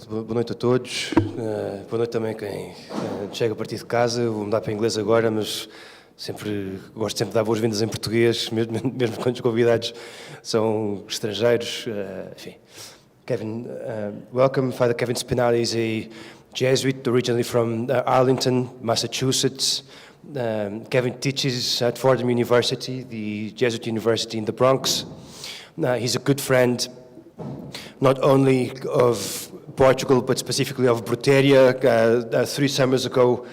Boa noite a todos. Boa noite também a quem chega a partir de casa. Vou mudar para inglês agora, mas gosto sempre de dar boas-vindas em português, mesmo quando os convidados são estrangeiros. Enfim, Kevin, welcome. Father Kevin Spinale is a Jesuit originally from Arlington, Massachusetts. Kevin teaches at Fordham University, the Jesuit University in the Bronx. He's a good friend, not only of Portugal, but specifically of Bruteria. 3 summers ago,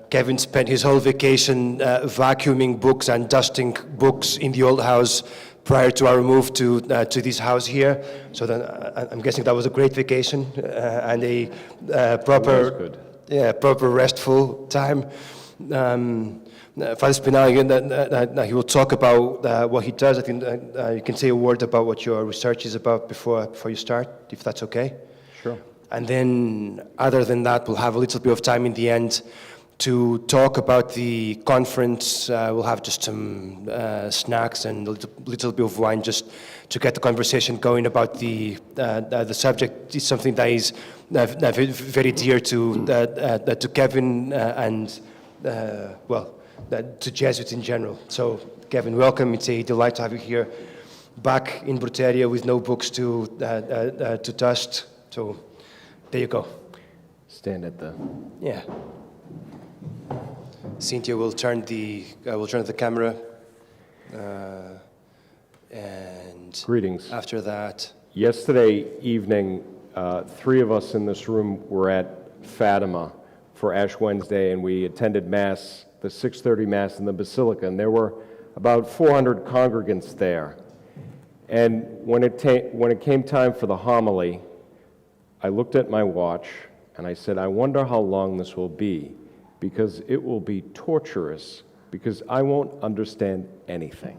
Kevin spent his whole vacation vacuuming books and dusting books in the old house prior to our move to this house here. So then, I'm guessing that was a great vacation and a proper restful time. Father Spinale, he will talk about what he does. I think you can say a word about what your research is about before you start, if that's okay. Sure. And then, other than that, we'll have a little bit of time in the end to talk about the conference. We'll have just some snacks and a little bit of wine just to get the conversation going about the subject. It's something that is very dear to Kevin and to Jesuits in general. So, Kevin, welcome. It's a delight to have you here, back in Bruteria with no books to dust. So, there you go. Stand at the... Yeah. Cynthia will turn the camera, and Greetings. After that, Yesterday evening, 3 of us in this room were at Fatima for Ash Wednesday, and we attended Mass, the 6:30 Mass in the Basilica, and there were about 400 congregants there. And when it came time for the homily, I looked at my watch and I said, I wonder how long this will be, because it will be torturous, because I won't understand anything.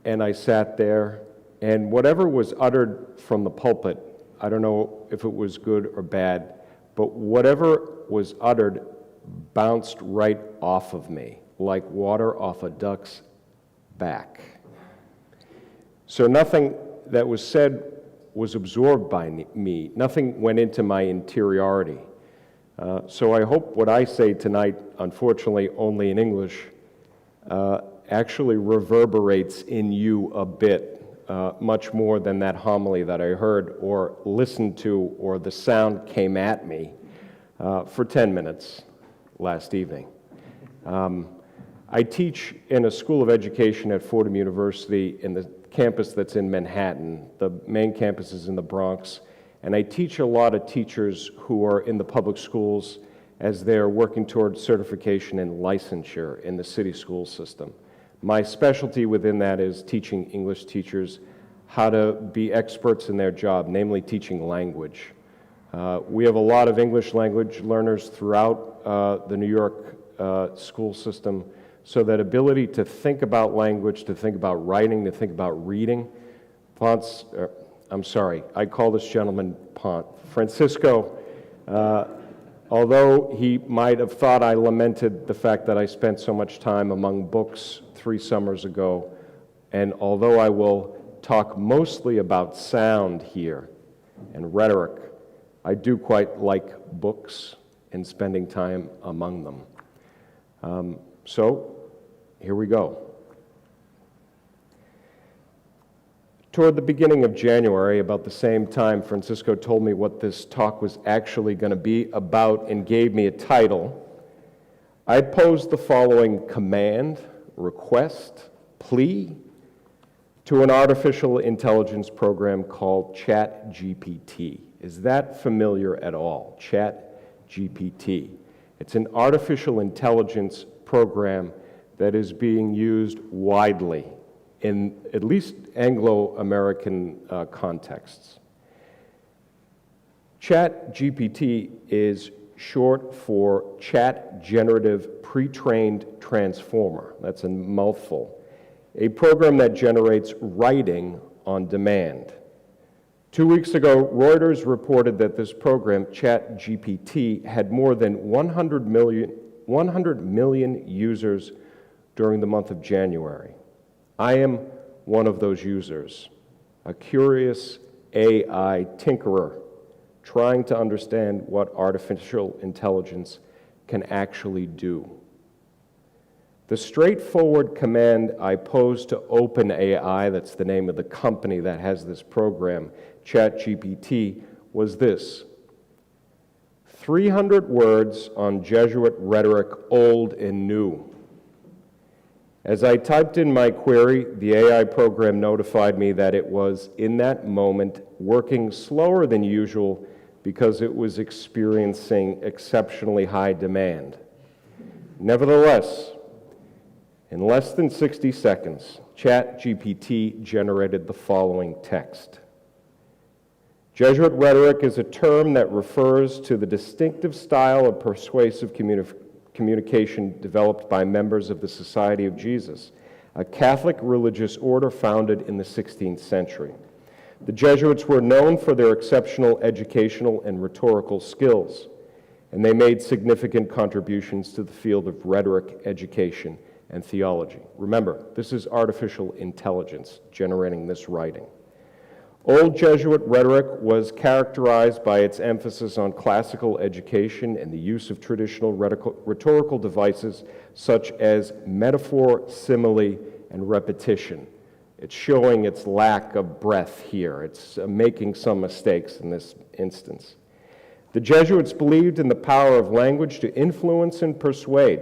And I sat there, and whatever was uttered from the pulpit, I don't know if it was good or bad, but whatever was uttered bounced right off of me, like water off a duck's back. So nothing that was said was absorbed by me. Nothing went into my interiority. So I hope what I say tonight, unfortunately only in English, actually reverberates in you a bit, much more than that homily that I heard or listened to, or the sound came at me for 10 minutes last evening. I teach in a school of education at Fordham University in the campus that's in Manhattan. The main campus is in the Bronx. And I teach a lot of teachers who are in the public schools as they're working toward certification and licensure in the city school system. My specialty within that is teaching English teachers how to be experts in their job, namely teaching language. We have a lot of English language learners throughout the New York school system, so that ability to think about language, to think about writing, to think about reading. I'm sorry, I call this gentleman Pont. Francisco, although he might have thought I lamented the fact that I spent so much time among books 3 summers ago, and although I will talk mostly about sound here and rhetoric, I do quite like books and spending time among them. So, here we go. Toward the beginning of January, about the same time, Francisco told me what this talk was actually going to be about and gave me a title. I posed the following command, request, plea to an artificial intelligence program called ChatGPT. Is that familiar at all? ChatGPT. It's an artificial intelligence program that is being used widely in at least Anglo-American contexts. ChatGPT is short for Chat Generative Pre-trained Transformer. That's a mouthful. A program that generates writing on demand. 2 weeks ago, Reuters reported that this program, ChatGPT, had more than 100 million users during the month of January. I am one of those users, a curious AI tinkerer, trying to understand what artificial intelligence can actually do. The straightforward command I posed to OpenAI, that's the name of the company that has this program, ChatGPT, was this: 300 words on Jesuit rhetoric, old and new. As I typed in my query, the AI program notified me that it was, in that moment, working slower than usual because it was experiencing exceptionally high demand. Nevertheless, in less than 60 seconds, ChatGPT generated the following text. Jesuit rhetoric is a term that refers to the distinctive style of persuasive communication developed by members of the Society of Jesus, a Catholic religious order founded in the 16th century. The Jesuits were known for their exceptional educational and rhetorical skills, and they made significant contributions to the field of rhetoric, education, and theology. Remember, this is artificial intelligence generating this writing. Old Jesuit rhetoric was characterized by its emphasis on classical education and the use of traditional rhetorical devices such as metaphor, simile, and repetition. It's showing its lack of breadth here. It's making some mistakes in this instance. The Jesuits believed in the power of language to influence and persuade,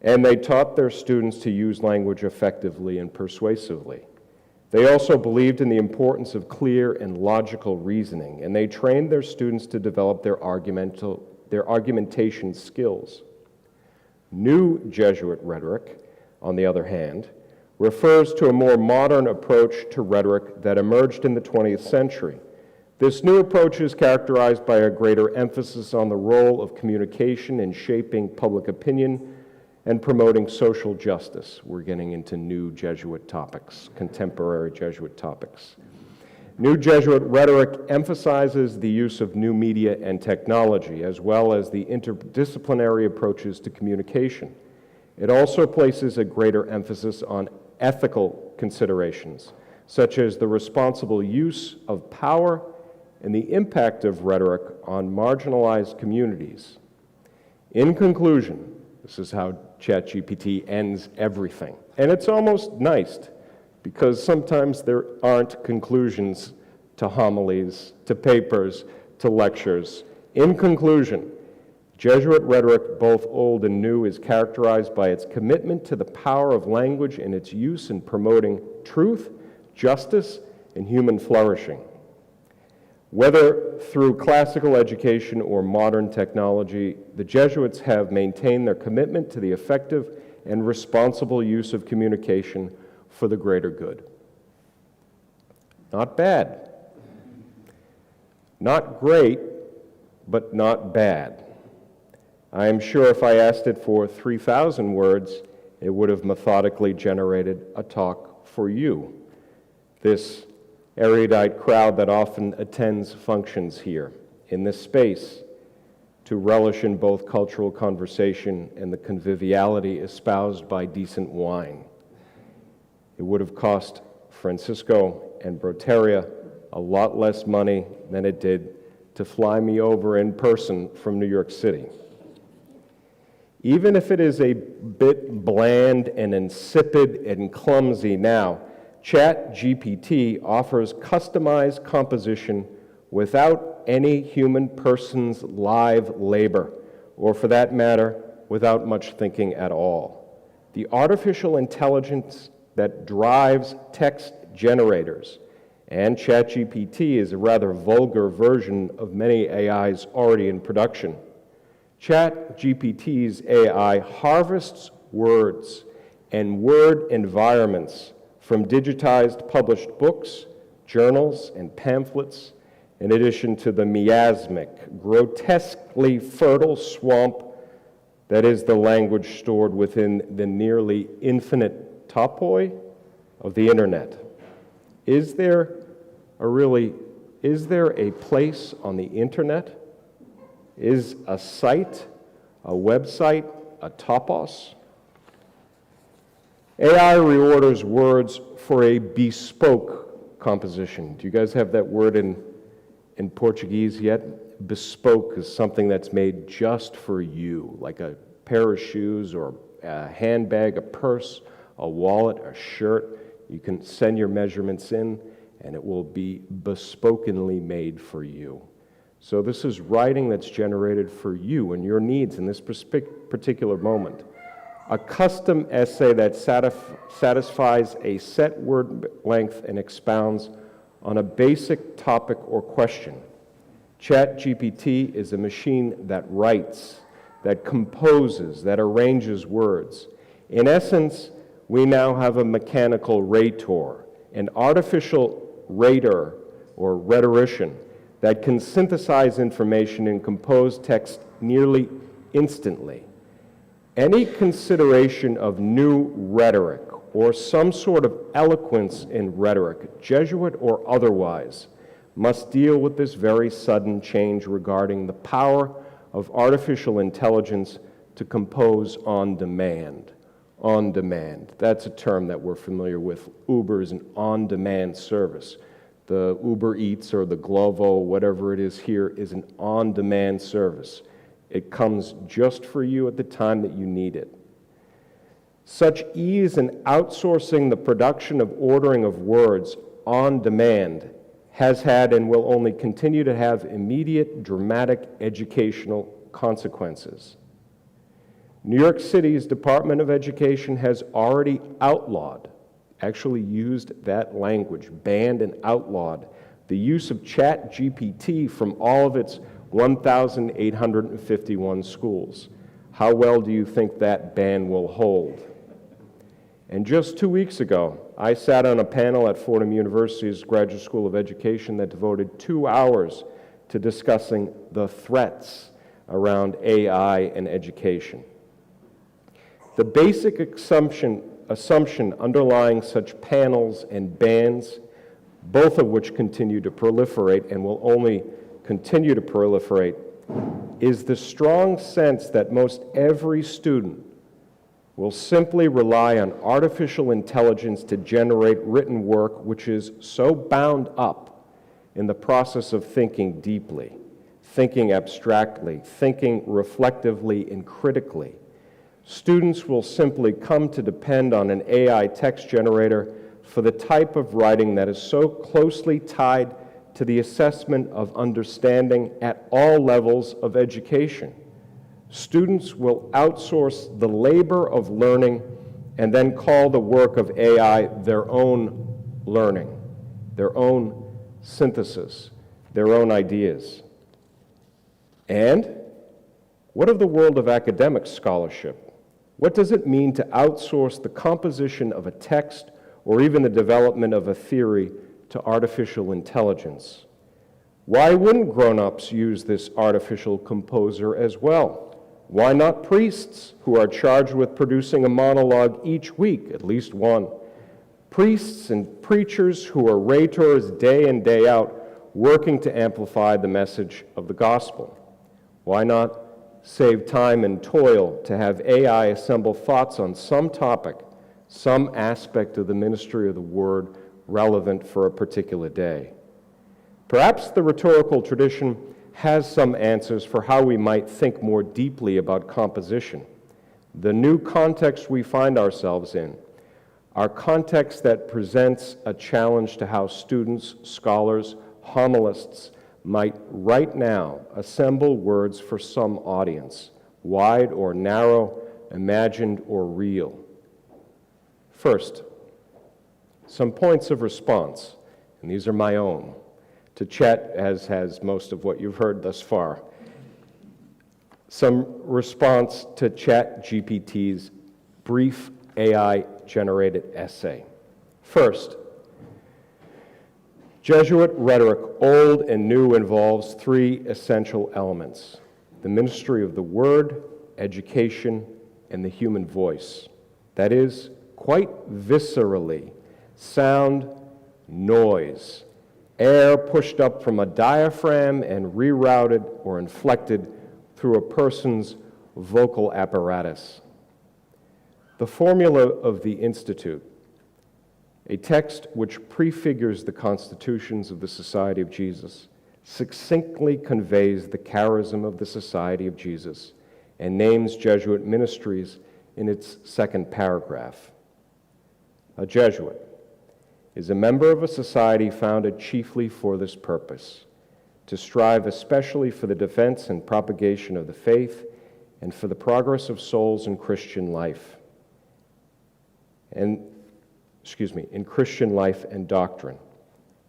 and they taught their students to use language effectively and persuasively. They also believed in the importance of clear and logical reasoning, and they trained their students to develop their argumentation skills. New Jesuit rhetoric, on the other hand, refers to a more modern approach to rhetoric that emerged in the 20th century. This new approach is characterized by a greater emphasis on the role of communication in shaping public opinion and promoting social justice. We're getting into new Jesuit topics, contemporary Jesuit topics. New Jesuit rhetoric emphasizes the use of new media and technology, as well as the interdisciplinary approaches to communication. It also places a greater emphasis on ethical considerations, such as the responsible use of power and the impact of rhetoric on marginalized communities. In conclusion, this is how ChatGPT ends everything. And it's almost nice, because sometimes there aren't conclusions to homilies, to papers, to lectures. In conclusion, Jesuit rhetoric, both old and new, is characterized by its commitment to the power of language and its use in promoting truth, justice, and human flourishing. Whether through classical education or modern technology, the Jesuits have maintained their commitment to the effective and responsible use of communication for the greater good. Not bad. Not great, but not bad. I am sure if I asked it for 3,000 words, it would have methodically generated a talk for you, this erudite crowd that often attends functions here in this space, to relish in both cultural conversation and the conviviality espoused by decent wine. It would have cost Francisco and Broteria a lot less money than it did to fly me over in person from New York City. Even if it is a bit bland and insipid and clumsy now, ChatGPT offers customized composition without any human person's live labor, or for that matter, without much thinking at all. The artificial intelligence that drives text generators, and ChatGPT is a rather vulgar version of many AIs already in production. ChatGPT's AI harvests words and word environments from digitized published books, journals, and pamphlets, in addition to the miasmic, grotesquely fertile swamp that is the language stored within the nearly infinite topoi of the internet. Is there a place on the internet? Is a site, a website, a topos? AI reorders words for a bespoke composition. Do you guys have that word in Portuguese yet? Bespoke is something that's made just for you, like a pair of shoes or a handbag, a purse, a wallet, a shirt. You can send your measurements in, and it will be bespokenly made for you. So this is writing that's generated for you and your needs in this particular moment. A custom essay that satisfies a set word length and expounds on a basic topic or question. ChatGPT is a machine that writes, that composes, that arranges words. In essence, we now have a mechanical rhetor, an artificial rhetor or rhetorician that can synthesize information and compose text nearly instantly. Any consideration of new rhetoric or some sort of eloquence in rhetoric, Jesuit or otherwise, must deal with this very sudden change regarding the power of artificial intelligence to compose on demand. On demand. That's a term that we're familiar with. Uber is an on-demand service. The Uber Eats or the Glovo, whatever it is here, is an on-demand service. It comes just for you at the time that you need it. Such ease in outsourcing the production of ordering of words on demand has had and will only continue to have immediate, dramatic educational consequences. New York City's Department of Education has already outlawed, actually used that language, banned and outlawed, the use of ChatGPT from all of its 1,851 schools. How well do you think that ban will hold? And just 2 weeks ago, I sat on a panel at Fordham University's Graduate School of Education that devoted 2 hours to discussing the threats around AI and education. The basic assumption underlying such panels and bans, both of which continue to proliferate and will only continue to proliferate, is the strong sense that most every student will simply rely on artificial intelligence to generate written work which is so bound up in the process of thinking deeply, thinking abstractly, thinking reflectively and critically. Students will simply come to depend on an AI text generator for the type of writing that is so closely tied to the assessment of understanding at all levels of education. Students will outsource the labor of learning and then call the work of AI their own learning, their own synthesis, their own ideas. And what of the world of academic scholarship? What does it mean to outsource the composition of a text or even the development of a theory to artificial intelligence? Why wouldn't grown-ups use this artificial composer as well? Why not priests who are charged with producing a monologue each week, at least one? Priests and preachers who are rhetors day in, day out, working to amplify the message of the gospel. Why not save time and toil to have AI assemble thoughts on some topic, some aspect of the ministry of the word relevant for a particular day? Perhaps the rhetorical tradition has some answers for how we might think more deeply about composition. The new context we find ourselves in, our context that presents a challenge to how students, scholars, homilists might right now assemble words for some audience, wide or narrow, imagined or real. First, some points of response, and these are my own, to chat, as has most of what you've heard thus far. Some response to ChatGPT's brief AI-generated essay. First, Jesuit rhetoric, old and new, involves three essential elements: the ministry of the word, education, and the human voice. That is, quite viscerally, sound, noise, air pushed up from a diaphragm and rerouted or inflected through a person's vocal apparatus. The formula of the Institute a text which prefigures the constitutions of the Society of Jesus, succinctly conveys the charism of the Society of Jesus, and names Jesuit ministries in its second paragraph. A Jesuit is a member of a society founded chiefly for this purpose, to strive especially for the defense and propagation of the faith and for the progress of souls in Christian life, in Christian life and doctrine,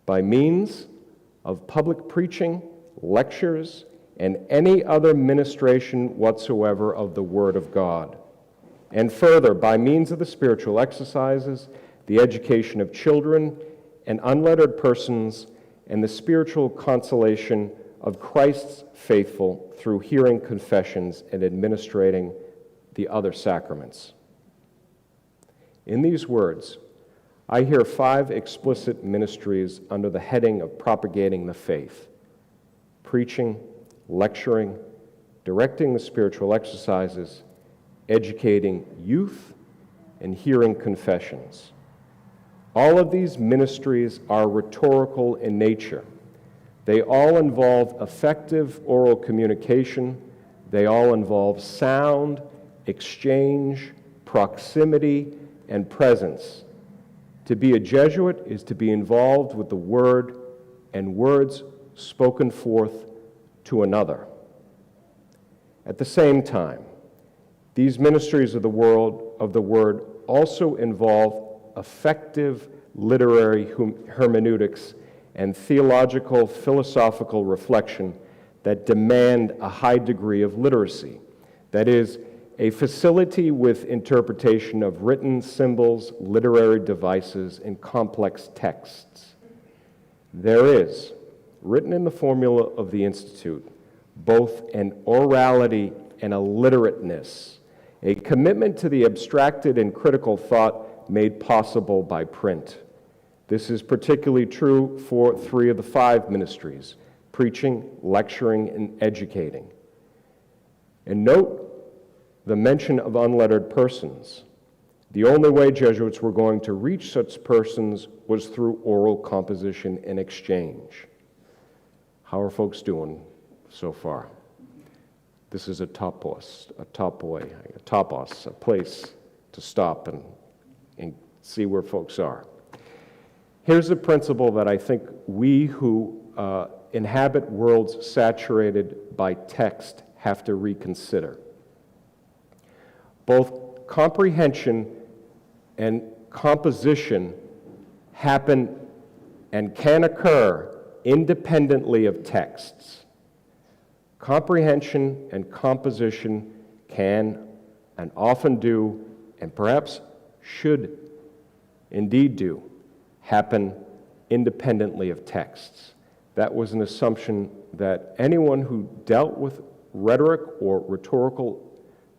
by means of public preaching, lectures, and any other ministration whatsoever of the Word of God. And further, by means of the spiritual exercises, the education of children and unlettered persons, and the spiritual consolation of Christ's faithful through hearing confessions and administrating the other sacraments. In these words, I hear 5 explicit ministries under the heading of propagating the faith: preaching, lecturing, directing the spiritual exercises, educating youth, and hearing confessions. All of these ministries are rhetorical in nature. They all involve effective oral communication. They all involve sound, exchange, proximity, and presence. To be a Jesuit is to be involved with the Word and words spoken forth to another. At the same time, these ministries of the Word also involve effective literary hermeneutics and theological philosophical reflection that demand a high degree of literacy. That is, a facility with interpretation of written symbols, literary devices, and complex texts. There is, written in the formula of the Institute, both an orality and a literateness, a commitment to the abstracted and critical thought made possible by print. This is particularly true for 3 of the 5 ministries: preaching, lecturing, and educating. And note the mention of unlettered persons. The only way Jesuits were going to reach such persons was through oral composition and exchange. How are folks doing so far? This is a topos, a place to stop and see where folks are. Here's a principle that I think we who inhabit worlds saturated by text have to reconsider. Both comprehension and composition happen and can occur independently of texts. Comprehension and composition can and often do, and perhaps should indeed do, happen independently of texts. That was an assumption that anyone who dealt with rhetoric or rhetorical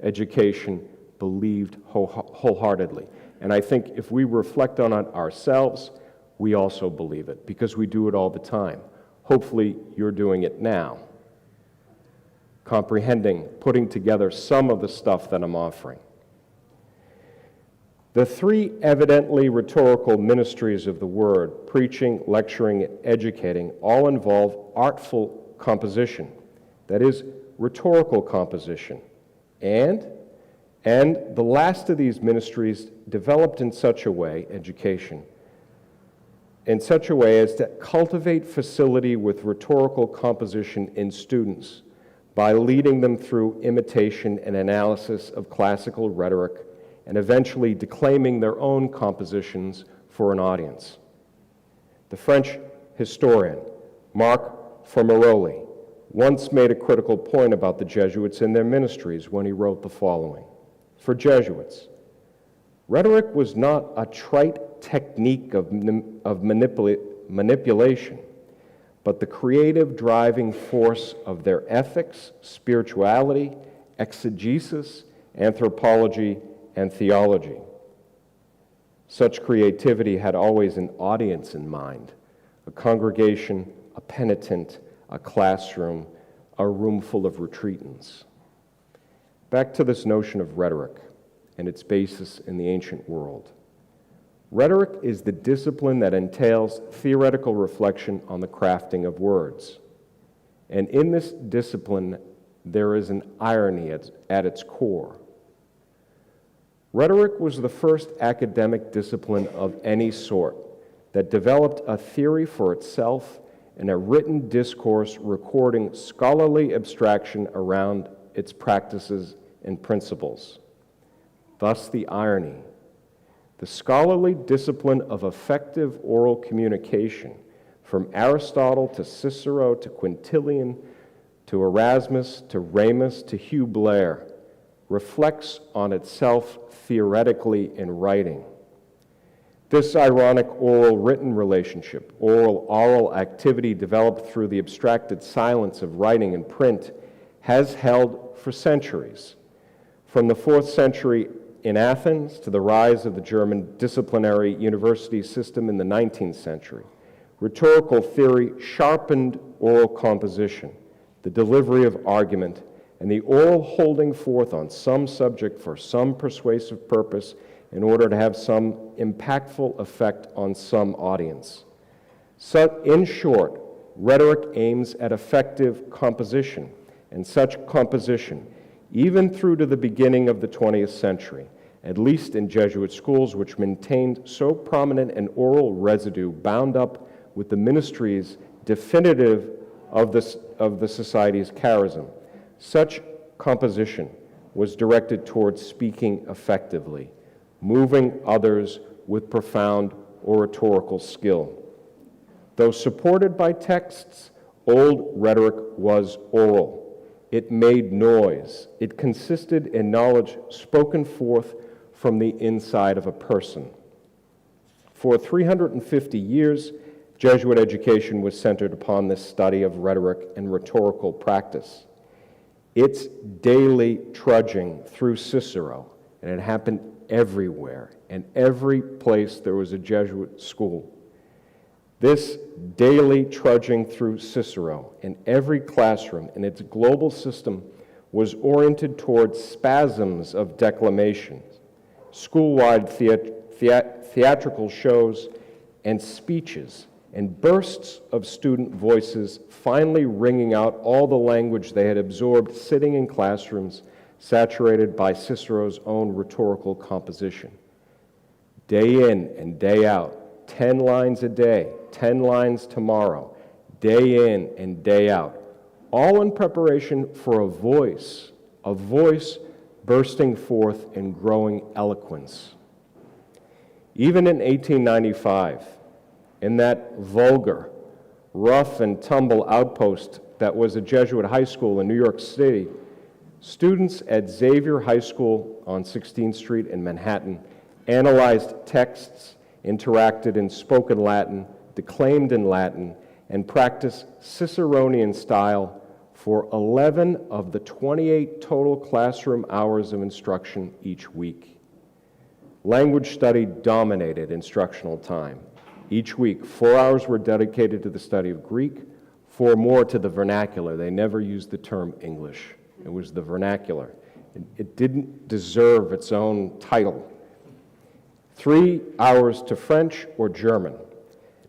education believed wholeheartedly. And I think if we reflect on it ourselves, we also believe it, because we do it all the time. Hopefully, you're doing it now. Comprehending, putting together some of the stuff that I'm offering. The 3 evidently rhetorical ministries of the Word, preaching, lecturing, and educating, all involve artful composition, that is, rhetorical composition. And the last of these ministries developed in such a way, education, in such a way as to cultivate facility with rhetorical composition in students by leading them through imitation and analysis of classical rhetoric and eventually declaiming their own compositions for an audience. The French historian Marc Formeroli once made a critical point about the Jesuits and their ministries when he wrote the following: for Jesuits, rhetoric was not a trite technique of manipulation, but the creative driving force of their ethics, spirituality, exegesis, anthropology, and theology. Such creativity had always an audience in mind: a congregation, a penitent, a classroom, a room full of retreatants. Back to this notion of rhetoric and its basis in the ancient world. Rhetoric is the discipline that entails theoretical reflection on the crafting of words. And in this discipline, there is an irony at its core. Rhetoric was the first academic discipline of any sort that developed a theory for itself and a written discourse recording scholarly abstraction around its practices and principles. Thus the irony. The scholarly discipline of effective oral communication, from Aristotle to Cicero to Quintilian to Erasmus to Ramus to Hugh Blair, reflects on itself theoretically in writing. This ironic oral-written relationship, aural-oral activity developed through the abstracted silence of writing and print, has held for centuries. From the 4th century in Athens to the rise of the German disciplinary university system in the 19th century, rhetorical theory sharpened oral composition, the delivery of argument, and the oral holding forth on some subject for some persuasive purpose in order to have some impactful effect on some audience. So, in short, rhetoric aims at effective composition, and such composition, even through to the beginning of the 20th century, at least in Jesuit schools, which maintained so prominent an oral residue bound up with the ministries definitive of the society's charism. Such composition was directed towards speaking effectively, moving others with profound oratorical skill. Though supported by texts, old rhetoric was oral. It made noise. It consisted in knowledge spoken forth from the inside of a person. For 350 years, Jesuit education was centered upon this study of rhetoric and rhetorical practice. Its daily trudging through Cicero, and it happened everywhere, and every place there was a Jesuit school. This daily trudging through Cicero in every classroom in its global system was oriented towards spasms of declamation, school-wide theatrical shows and speeches, and bursts of student voices finally ringing out all the language they had absorbed sitting in classrooms saturated by Cicero's own rhetorical composition. Day in and day out, 10 lines a day, 10 lines tomorrow, day in and day out, all in preparation for a voice bursting forth in growing eloquence. Even in 1895, in that vulgar, rough and tumble outpost that was a Jesuit high school in New York City, students at Xavier High School on 16th Street in Manhattan analyzed texts, interacted in spoken Latin, declaimed in Latin, and practiced Ciceronian style for 11 of the 28 total classroom hours of instruction each week. Language study dominated instructional time. Each week, 4 hours were dedicated to the study of Greek, 4 more to the vernacular. They never used the term English. It was the vernacular. It didn't deserve its own title. 3 hours to French or German.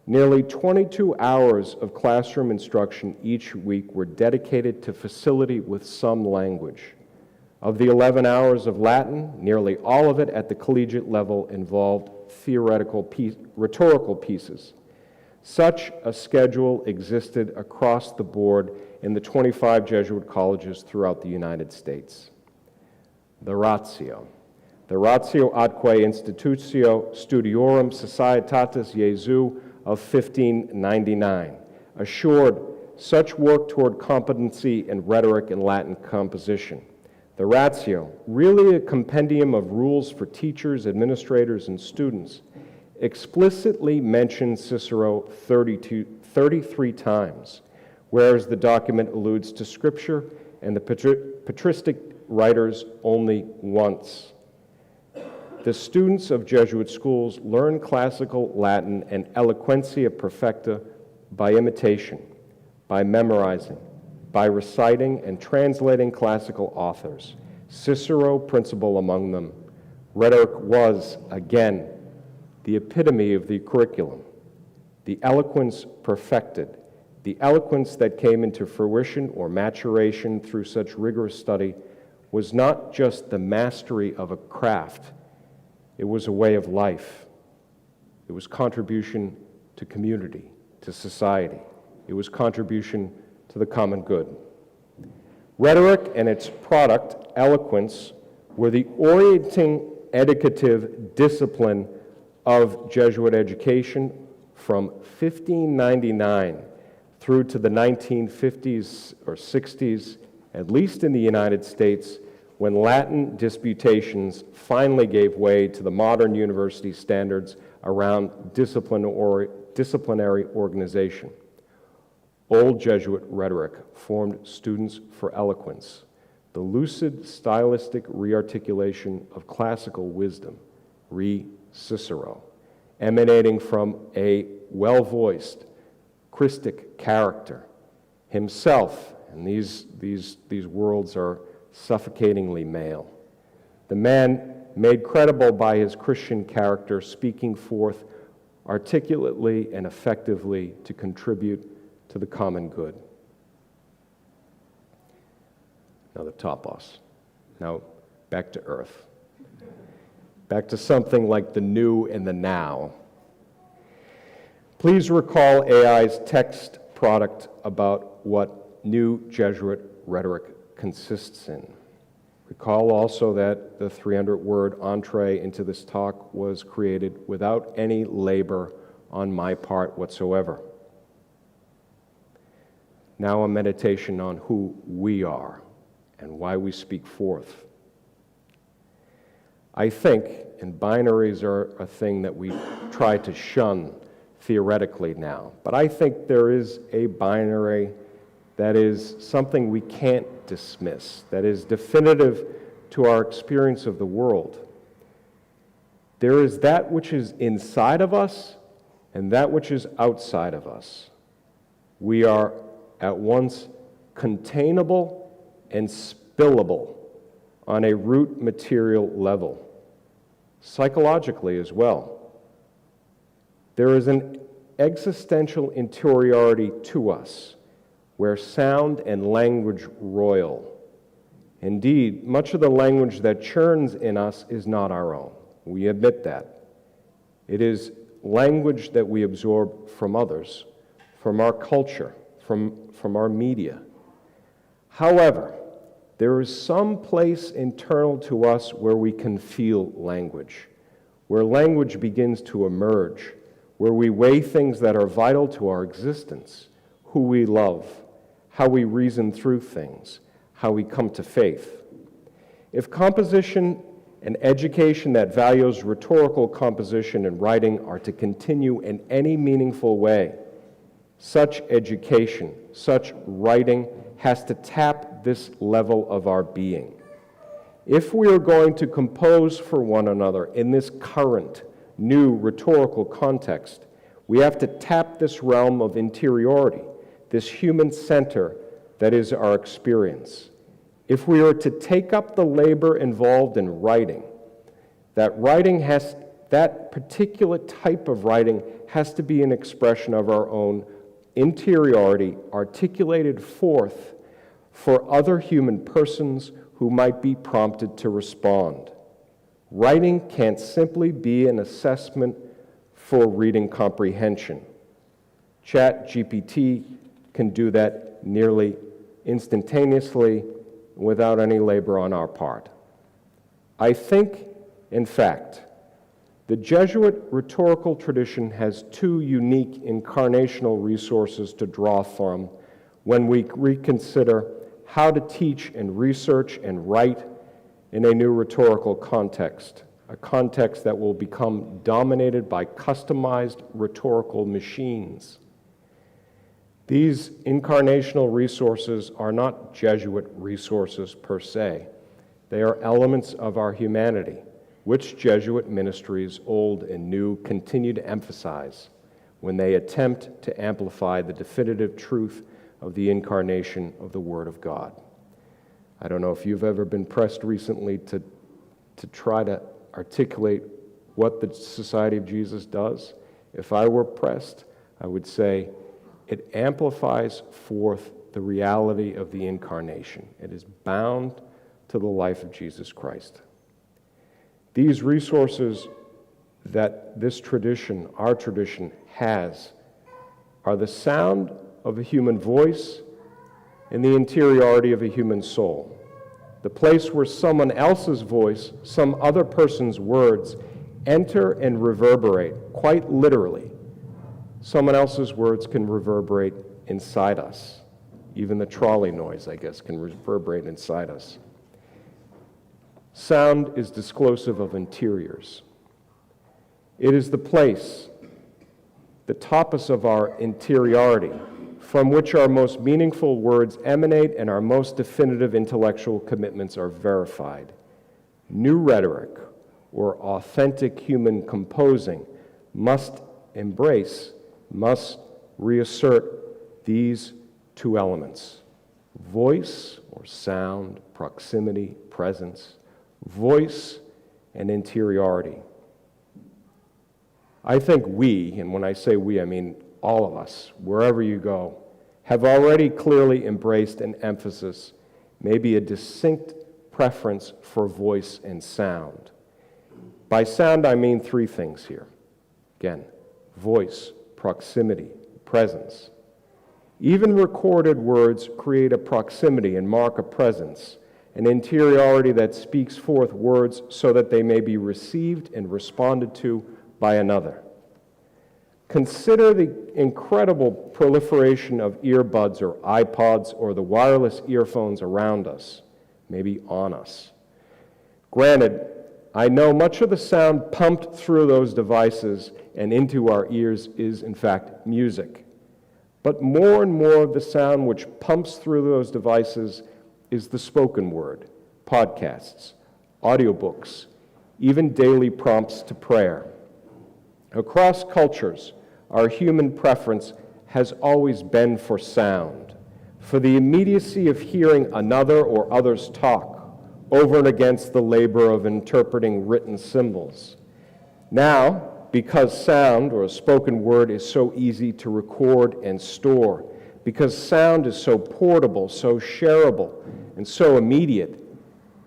Nearly 22 hours of classroom instruction each week were dedicated to facility with some language. Of the 11 hours of Latin, nearly all of it at the collegiate level involved rhetorical pieces. Such a schedule existed across the board in the 25 Jesuit colleges throughout the United States. The ratio atque Institutio Studiorum Societatis Jesu of 1599 assured such work toward competency in rhetoric and Latin composition. The ratio, really a compendium of rules for teachers, administrators, and students, explicitly mentions Cicero 33 times, whereas the document alludes to Scripture and the patristic writers only once. The students of Jesuit schools learn classical Latin and eloquentia perfecta by imitation, by memorizing, by reciting and translating classical authors, Cicero principal among them. Rhetoric was, again, the epitome of the curriculum, the eloquence perfected, the eloquence that came into fruition or maturation through such rigorous study was not just the mastery of a craft, it was a way of life. It was contribution to community, to society. It was contribution to the common good. Rhetoric and its product, eloquence, were the orienting educative discipline of Jesuit education from 1599 through to the 1950s or 60s, at least in the United States, when Latin disputations finally gave way to the modern university standards around disciplinary organization. Old Jesuit rhetoric formed students for eloquence, the stylistic rearticulation of classical wisdom, Cicero, emanating from a well-voiced, Christic character himself, and these worlds are suffocatingly male. The man made credible by his Christian character, speaking forth articulately and effectively to contribute to the common good. Now the topos. Now back to earth. Back to something like the new and the now. Please recall AI's text product about what new Jesuit rhetoric consists in. Recall also that the 300-word entree into this talk was created without any labor on my part whatsoever. Now a meditation on who we are and why we speak forth. I think, and binaries are a thing that we try to shun theoretically now, but I think there is a binary that is something we can't dismiss, that is definitive to our experience of the world. There is that which is inside of us and that which is outside of us. We are at once containable and spillable on a root material level, psychologically as well. There is an existential interiority to us, where sound and language roil. Indeed, much of the language that churns in us is not our own. We admit that. It is language that we absorb from others, from our culture, from our media. However, there is some place internal to us where we can feel language, where language begins to emerge, where we weigh things that are vital to our existence, who we love, how we reason through things, how we come to faith. If composition and education that values rhetorical composition and writing are to continue in any meaningful way, such education, such writing has to tap this level of our being. If we are going to compose for one another in this current, new rhetorical context, we have to tap this realm of interiority, this human center that is our experience. If we are to take up the labor involved in writing, that particular type of writing has to be an expression of our own interiority articulated forth for other human persons who might be prompted to respond. Writing can't simply be an assessment for reading comprehension. ChatGPT can do that nearly instantaneously without any labor on our part. I think, in fact, the Jesuit rhetorical tradition has two unique incarnational resources to draw from when we reconsider how to teach and research and write in a new rhetorical context, a context that will become dominated by customized rhetorical machines. These incarnational resources are not Jesuit resources per se. They are elements of our humanity, which Jesuit ministries, old and new, continue to emphasize when they attempt to amplify the definitive truth of the incarnation of the Word of God. I don't know if you've ever been pressed recently to try to articulate what the Society of Jesus does, if I were pressed, I would say it amplifies forth the reality of the incarnation. It is bound to the life of Jesus Christ. These resources that this tradition, our tradition, has are the sound of a human voice and the interiority of a human soul. The place where someone else's voice, some other person's words, enter and reverberate, quite literally. Someone else's words can reverberate inside us. Even the trolley noise, I guess, can reverberate inside us. Sound is disclosive of interiors. It is the place, the topos of our interiority, from which our most meaningful words emanate and our most definitive intellectual commitments are verified. New rhetoric, or authentic human composing, must embrace, must reassert these two elements: voice or sound, proximity, presence, voice and interiority. I think we, and when I say we, I mean all of us, wherever you go, have already clearly embraced an emphasis, maybe a distinct preference for voice and sound. By sound, I mean three things here. Again, voice, proximity, presence. Even recorded words create a proximity and mark a presence, an interiority that speaks forth words so that they may be received and responded to by another. Consider the incredible proliferation of earbuds or iPods or the wireless earphones around us, maybe on us. Granted, I know much of the sound pumped through those devices and into our ears is, in fact, music. But more and more of the sound which pumps through those devices is the spoken word, podcasts, audiobooks, even daily prompts to prayer. Across cultures, our human preference has always been for sound, for the immediacy of hearing another or others talk, over and against the labor of interpreting written symbols. Now, because sound or a spoken word is so easy to record and store, because sound is so portable, so shareable, and so immediate,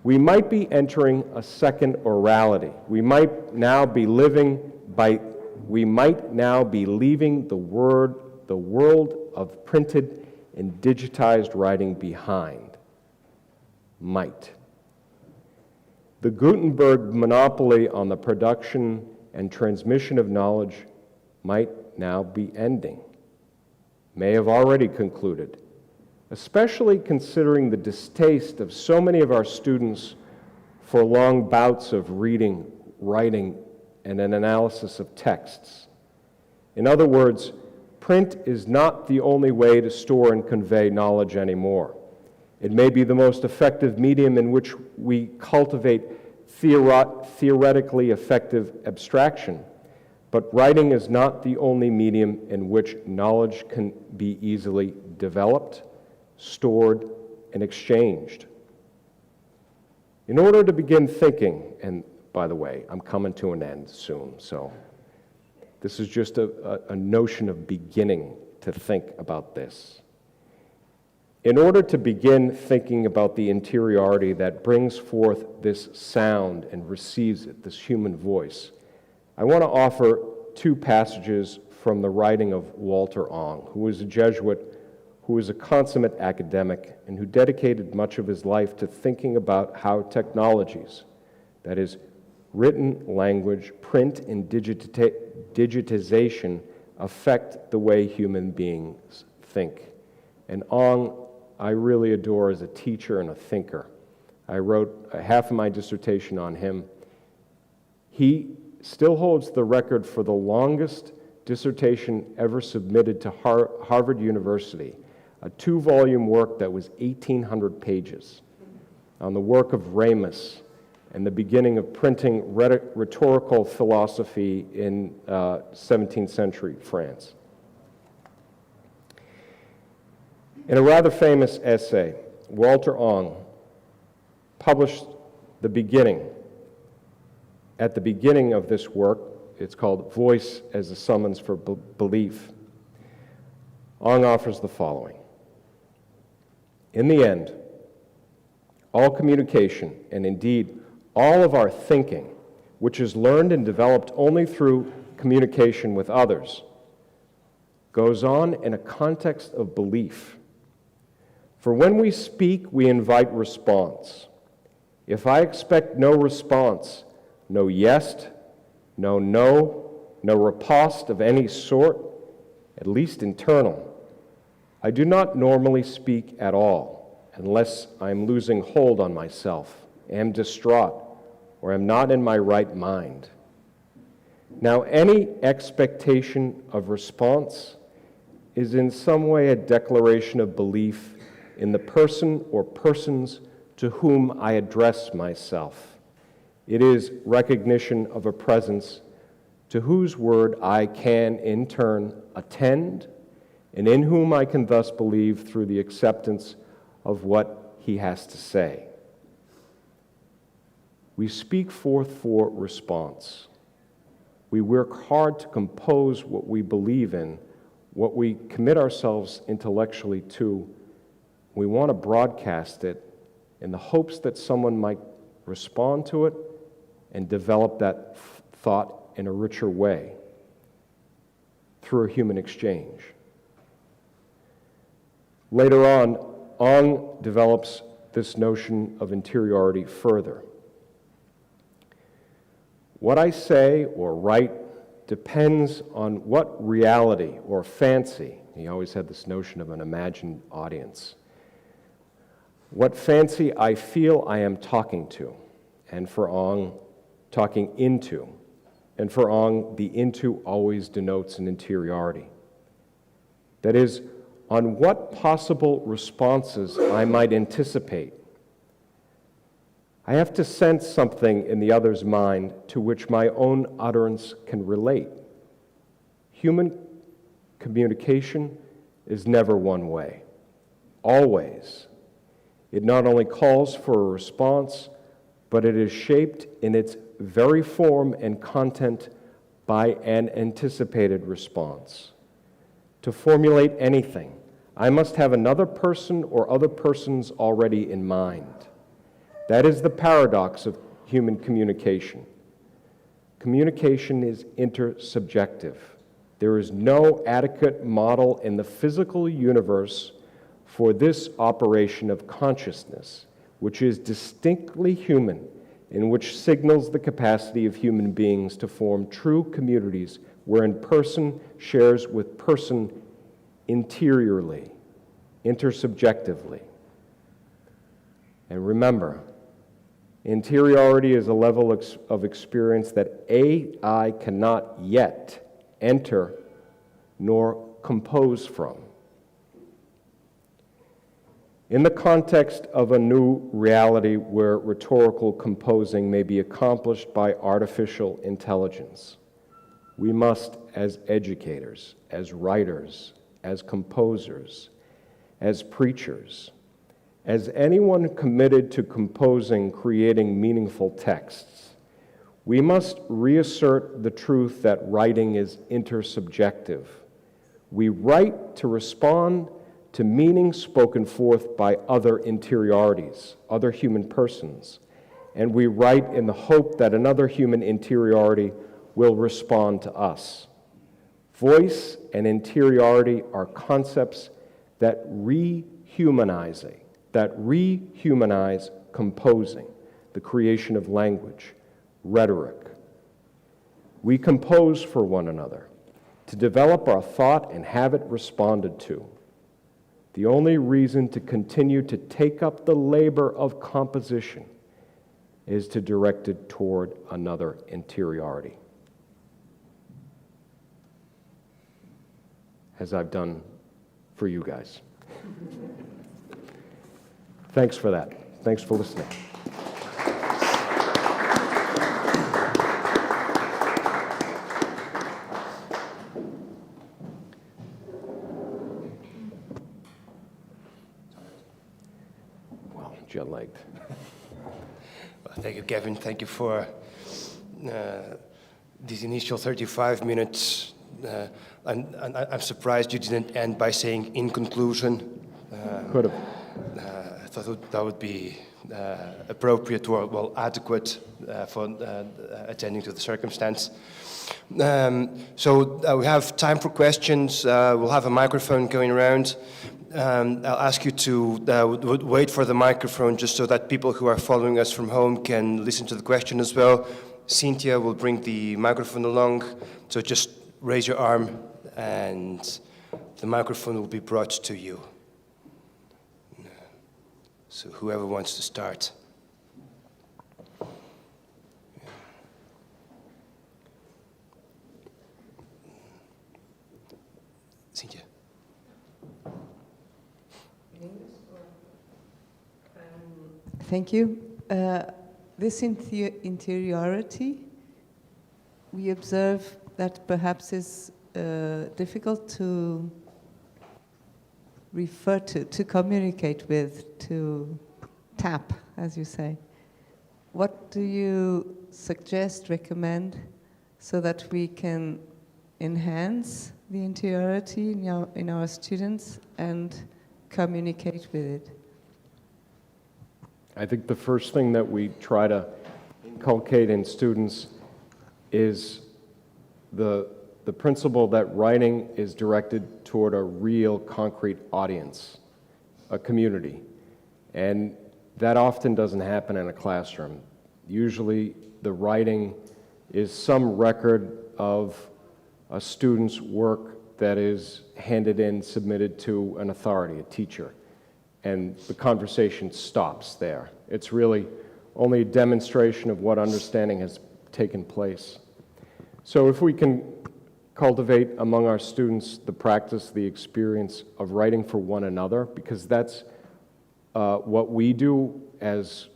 we might be entering a second orality. We might now be leaving the world of printed and digitized writing behind. Might. The Gutenberg monopoly on the production and transmission of knowledge might now be ending, may have already concluded, especially considering the distaste of so many of our students for long bouts of reading, writing, and an analysis of texts. In other words, print is not the only way to store and convey knowledge anymore. It may be the most effective medium in which we cultivate theoretically effective abstraction, but writing is not the only medium in which knowledge can be easily developed, stored, and exchanged. In order to begin thinking, and by the way, I'm coming to an end soon, so this is just a notion of beginning to think about this. In order to begin thinking about the interiority that brings forth this sound and receives it, this human voice, I want to offer two passages from the writing of Walter Ong, who was a Jesuit, who was a consummate academic, and who dedicated much of his life to thinking about how technologies, that is, written language, print, and digitization affect the way human beings think. And Ong, I really adore as a teacher and a thinker. I wrote half of my dissertation on him. He still holds the record for the longest dissertation ever submitted to Harvard University, a 2-volume work that was 1,800 pages on the work of Ramus and the beginning of printing rhetorical philosophy in 17th century France. In a rather famous essay, Walter Ong published the beginning at the beginning of this work. It's called Voice as a Summons for Belief. Ong offers the following. In the end, all communication, and indeed all of our thinking, which is learned and developed only through communication with others, goes on in a context of belief. For when we speak, we invite response. If I expect no response, no yes, no riposte of any sort, at least internal, I do not normally speak at all, unless I am losing hold on myself, am distraught, or am not in my right mind. Now, any expectation of response is in some way a declaration of belief in the person or persons to whom I address myself. It is recognition of a presence to whose word I can, in turn, attend, and in whom I can thus believe through the acceptance of what he has to say. We speak forth for response. We work hard to compose what we believe in, what we commit ourselves intellectually to. We want to broadcast it in the hopes that someone might respond to it and develop that thought in a richer way through a human exchange. Later on, Ong develops this notion of interiority further. What I say or write depends on what reality or fancy, he always had this notion of an imagined audience, what fancy I feel I am talking to, and for Ong, talking into. And for Ong, the into always denotes an interiority. That is, on what possible responses I might anticipate. I have to sense something in the other's mind to which my own utterance can relate. Human communication is never one way, always. It not only calls for a response, but it is shaped in its very form and content by an anticipated response. To formulate anything, I must have another person or other persons already in mind. That is the paradox of human communication. Communication is intersubjective. There is no adequate model in the physical universe for this operation of consciousness, which is distinctly human, and which signals the capacity of human beings to form true communities wherein person shares with person interiorly, intersubjectively. And remember, interiority is a level of experience that AI cannot yet enter nor compose from. In the context of a new reality where rhetorical composing may be accomplished by artificial intelligence, we must, as educators, as writers, as composers, as preachers, as anyone committed to composing, creating meaningful texts, we must reassert the truth that writing is intersubjective. We write to respond to meaning spoken forth by other interiorities, other human persons, and we write in the hope that another human interiority will respond to us. Voice and interiority are concepts that rehumanize composing, the creation of language, rhetoric. We compose for one another, to develop our thought and have it responded to. The only reason to continue to take up the labor of composition is to direct it toward another interiority, as I've done for you guys. Thanks for that. Thanks for listening. Jet-lagged. Well, thank you, Kevin. Thank you for these initial 35 minutes, and I'm surprised you didn't end by saying "in conclusion." Could have. I thought that would be appropriate or, well, adequate for attending to the circumstance. So we have time for questions. We'll have a microphone going around. I'll ask you to wait for the microphone just so that people who are following us from home can listen to the question as well. Cynthia will bring the microphone along, so just raise your arm and the microphone will be brought to you. So whoever wants to start. Cynthia. Thank you. This interiority, we observe that perhaps is difficult to refer to communicate with, to tap, as you say. What do you suggest, recommend, so that we can enhance the interiority in our students and communicate with it? I think the first thing that we try to inculcate in students is the principle that writing is directed toward a real concrete audience, a community. And that often doesn't happen in a classroom. Usually the writing is some record of a student's work that is handed in, submitted to an authority, a teacher. And the conversation stops there. It's really only a demonstration of what understanding has taken place. So if we can cultivate among our students the practice, the experience of writing for one another, because that's what we do as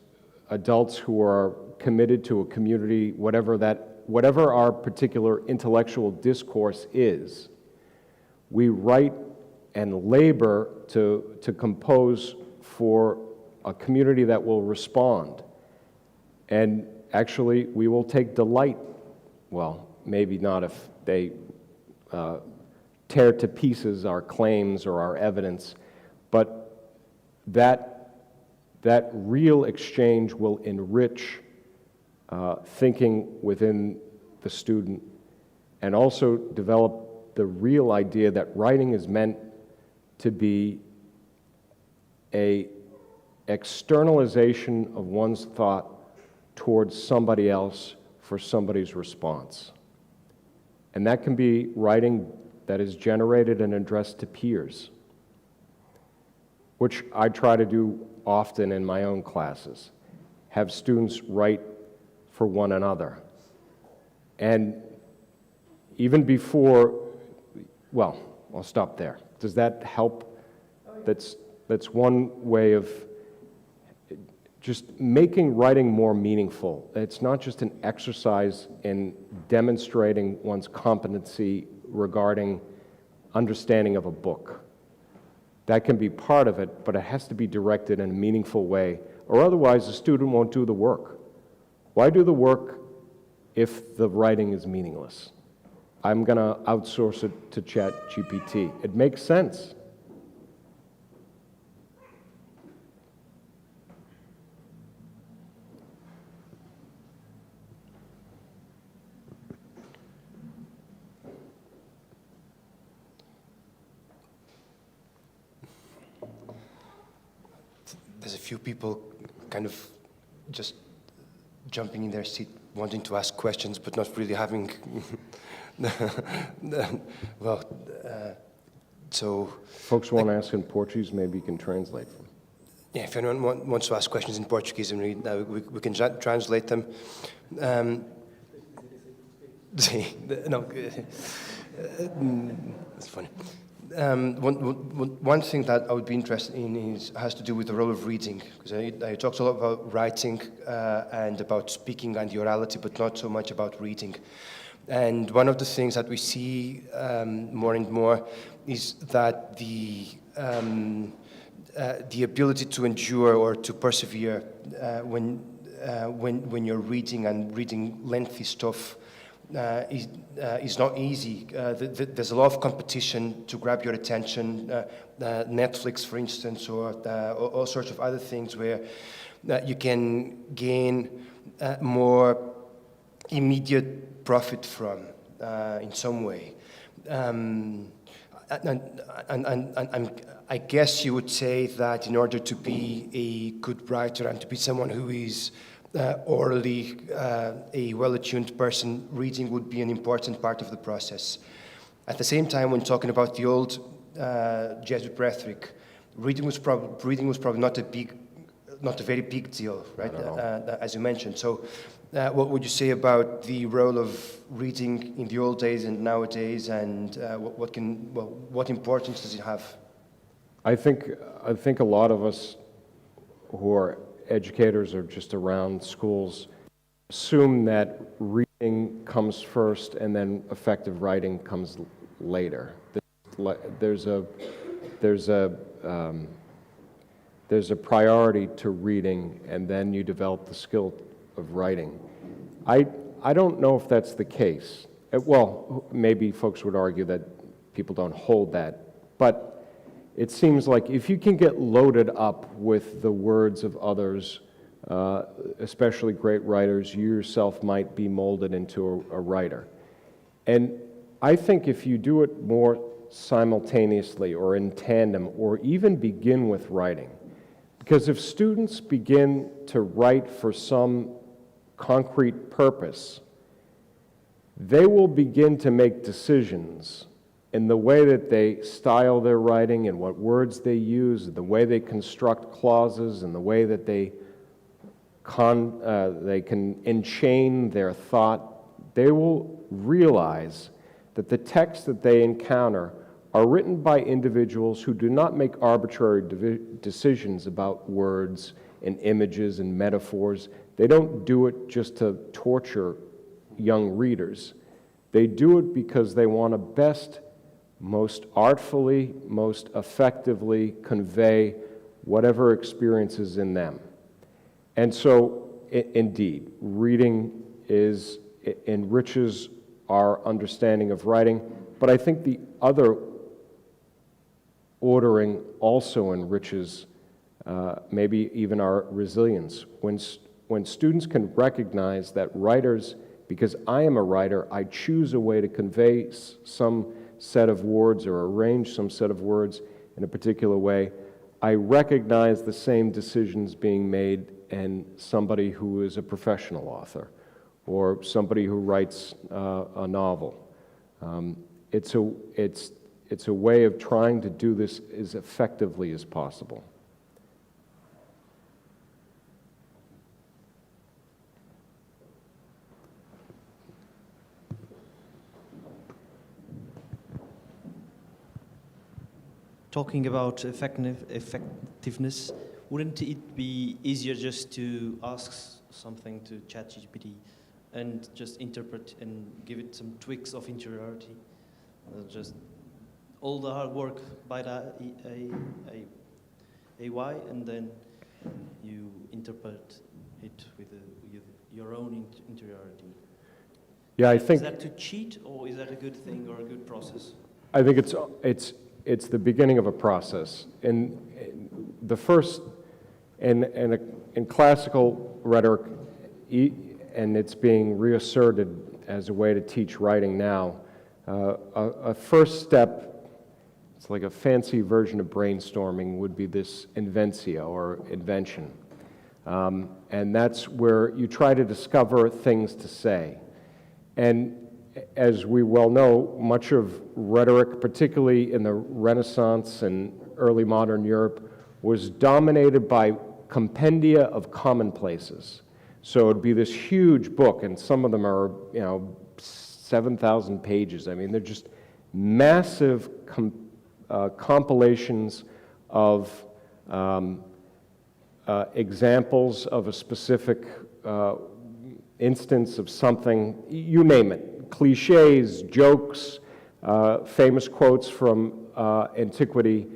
adults who are committed to a community, whatever our particular intellectual discourse is, we write and labor to compose for a community that will respond. And actually, we will take delight, well, maybe not if they tear to pieces our claims or our evidence, but that real exchange will enrich thinking within the student and also develop the real idea that writing is meant to be a externalization of one's thought towards somebody else for somebody's response. And that can be writing that is generated and addressed to peers, which I try to do often in my own classes, have students write for one another. And even before, well, I'll stop there. Does that help? That's one way of just making writing more meaningful. It's not just an exercise in demonstrating one's competency regarding understanding of a book. That can be part of it, but it has to be directed in a meaningful way, or otherwise the student won't do the work. Why do the work if the writing is meaningless? I'm going to outsource it to ChatGPT. It makes sense. There's a few people kind of just jumping in their seat, wanting to ask questions, but not really having... well, so... Folks want to ask in Portuguese, maybe you can translate them. Yeah, if anyone wants to ask questions in Portuguese, and we can translate them. No, it's funny. One thing that I would be interested in has to do with the role of reading, because I talked a lot about writing and about speaking and the orality, but not so much about reading. And one of the things that we see more and more is that the ability to endure or to persevere when when you're reading and reading lengthy stuff is not easy. There's a lot of competition to grab your attention. Netflix, for instance, or all sorts of other things where you can gain more immediate profit from in some way. And I guess you would say that in order to be a good writer and to be someone who is orally a well-attuned person, reading would be an important part of the process. At the same time, when talking about the old Jesuit rhetoric, reading was probably not a very big deal, right? As you mentioned. So, what would you say about the role of reading in the old days and nowadays, and what importance does it have? I think a lot of us who are educators or just around schools assume that reading comes first and then effective writing comes later. There's a priority to reading, and then you develop the skill of writing. I don't know if that's the case. Well, maybe folks would argue that people don't hold that, but it seems like if you can get loaded up with the words of others, especially great writers, you yourself might be molded into a writer. And I think if you do it more simultaneously or in tandem, or even begin with writing, because if students begin to write for some concrete purpose, they will begin to make decisions in the way that they style their writing and what words they use, the way they construct clauses, and the way that they can enchain their thought. They will realize that the texts that they encounter are written by individuals who do not make arbitrary decisions about words and images and metaphors. They don't do it just to torture young readers. They do it because they want to best, most artfully, most effectively convey whatever experience is in them. And so, indeed, reading enriches our understanding of writing, but I think the other ordering also enriches maybe even our resilience. When students can recognize that writers, because I am a writer, I choose a way to convey some set of words or arrange some set of words in a particular way, I recognize the same decisions being made in somebody who is a professional author or somebody who writes a novel. It's a way of trying to do this as effectively as possible. Talking about effectiveness, wouldn't it be easier just to ask something to ChatGPT and just interpret and give it some tweaks of interiority? Just all the hard work by the AI, and then you interpret it with your own interiority. Yeah, I think. Is that to cheat, or is that a good thing or a good process? I think it's the beginning of a process. And the first, in classical rhetoric, and it's being reasserted as a way to teach writing now, a first step, it's like a fancy version of brainstorming, would be this inventio, or invention. And that's where you try to discover things to say. And as we well know, much of rhetoric, particularly in the Renaissance and early modern Europe, was dominated by compendia of commonplaces. So it'd be this huge book, and some of them are, 7,000 pages. I mean, they're just massive compilations of examples of a specific instance of something, you name it. Cliches, jokes, famous quotes from antiquity,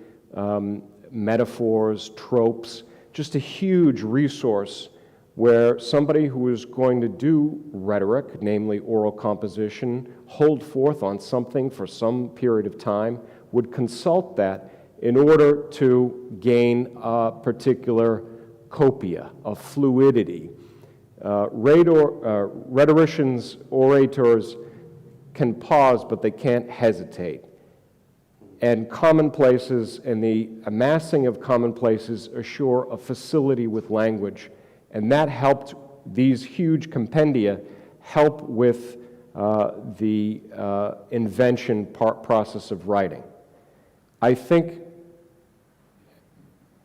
metaphors, tropes, just a huge resource where somebody who is going to do rhetoric, namely oral composition, hold forth on something for some period of time, would consult that in order to gain a particular copia, of fluidity. Rhetoricians, orators can pause, but they can't hesitate. And commonplaces and the amassing of commonplaces assure a facility with language. And that helped these huge compendia help with the invention process of writing. I think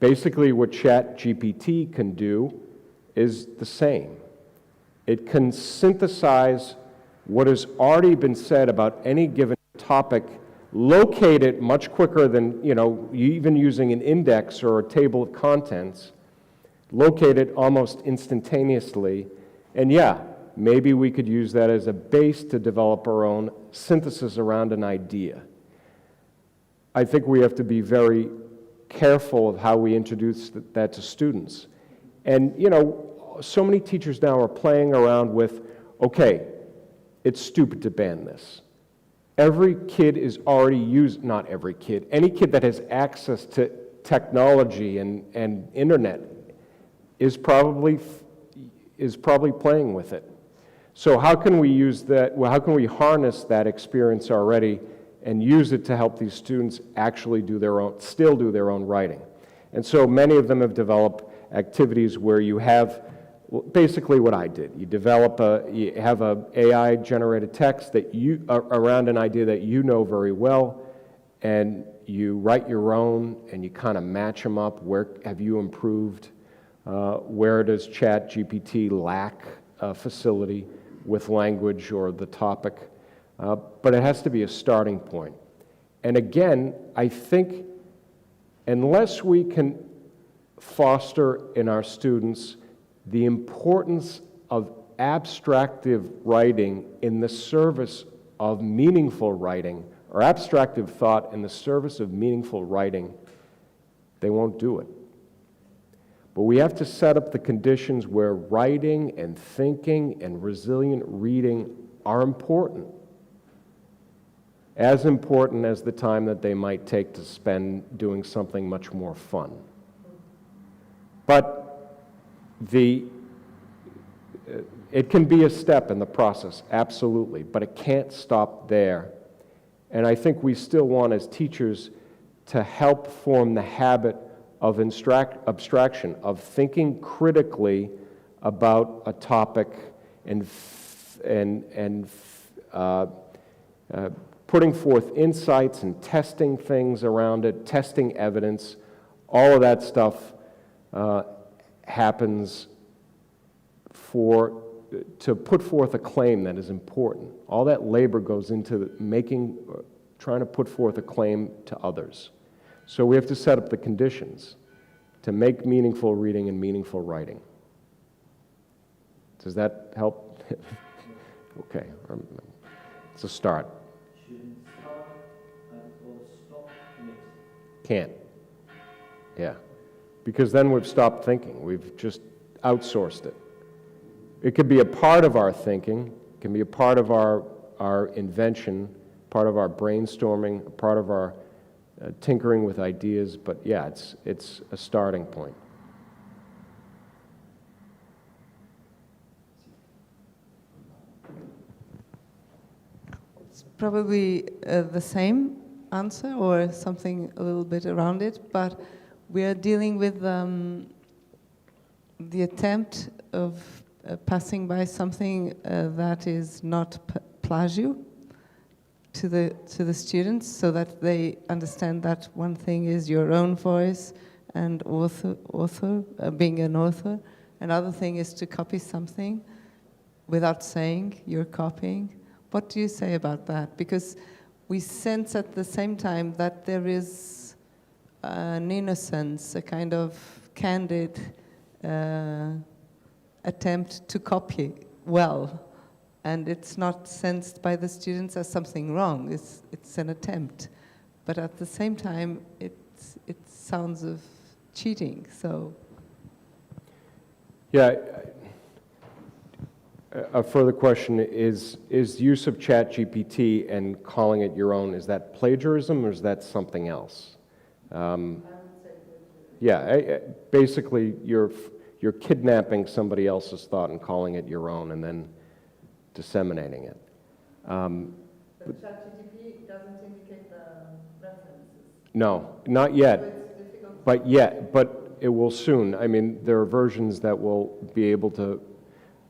basically what ChatGPT can do is the same. It can synthesize what has already been said about any given topic, locate it much quicker than, even using an index or a table of contents, locate it almost instantaneously, and yeah, maybe we could use that as a base to develop our own synthesis around an idea. I think we have to be very careful of how we introduce that to students. And, so many teachers now are playing around with, okay, it's stupid to ban this. Every kid is already not every kid, any kid that has access to technology and internet is probably playing with it. So how can we use that, how can we harness that experience already and use it to help these students actually still do their own writing? And so many of them have developed activities where you have basically what I did. You have a AI-generated text that around an idea that you know very well, and you write your own, and you kind of match them up. Where have you improved? Where does ChatGPT lack facility with language or the topic? But it has to be a starting point. And again, I think unless we can foster in our students the importance of abstractive writing in the service of meaningful writing, or abstractive thought in the service of meaningful writing, they won't do it. But we have to set up the conditions where writing and thinking and resilient reading are important. As important as the time that they might take to spend doing something much more fun. But it can be a step in the process, absolutely, but it can't stop there. And I think we still want, as teachers, to help form the habit of abstraction, of thinking critically about a topic and putting forth insights and testing things around it, testing evidence. All of that stuff happens to put forth a claim that is important. All that labor goes into trying to put forth a claim to others. So we have to set up the conditions to make meaningful reading and meaningful writing. Does that help? Okay, it's a start. Can't. Yeah. Because then we've stopped thinking. We've just outsourced it. It could be a part of our thinking, it can be a part of our invention, part of our brainstorming, a part of our tinkering with ideas, but yeah, it's a starting point. It's probably the same answer or something a little bit around it, but we are dealing with the attempt of passing by something that is not plagiu to the students, so that they understand that one thing is your own voice and being an author. Another thing is to copy something without saying you're copying. What do you say about that? Because we sense at the same time that there is an innocence, a kind of candid attempt to copy well, and it's not sensed by the students as something wrong. It's an attempt, but at the same time, it sounds of cheating. So, yeah, A further question is use of ChatGPT and calling it your own, is that plagiarism or is that something else? Yeah, basically you're kidnapping somebody else's thought and calling it your own and then disseminating it. But ChatGPT doesn't indicate the references. No, not yet. So it's difficult. But it will soon. I mean, there are versions that will be able to,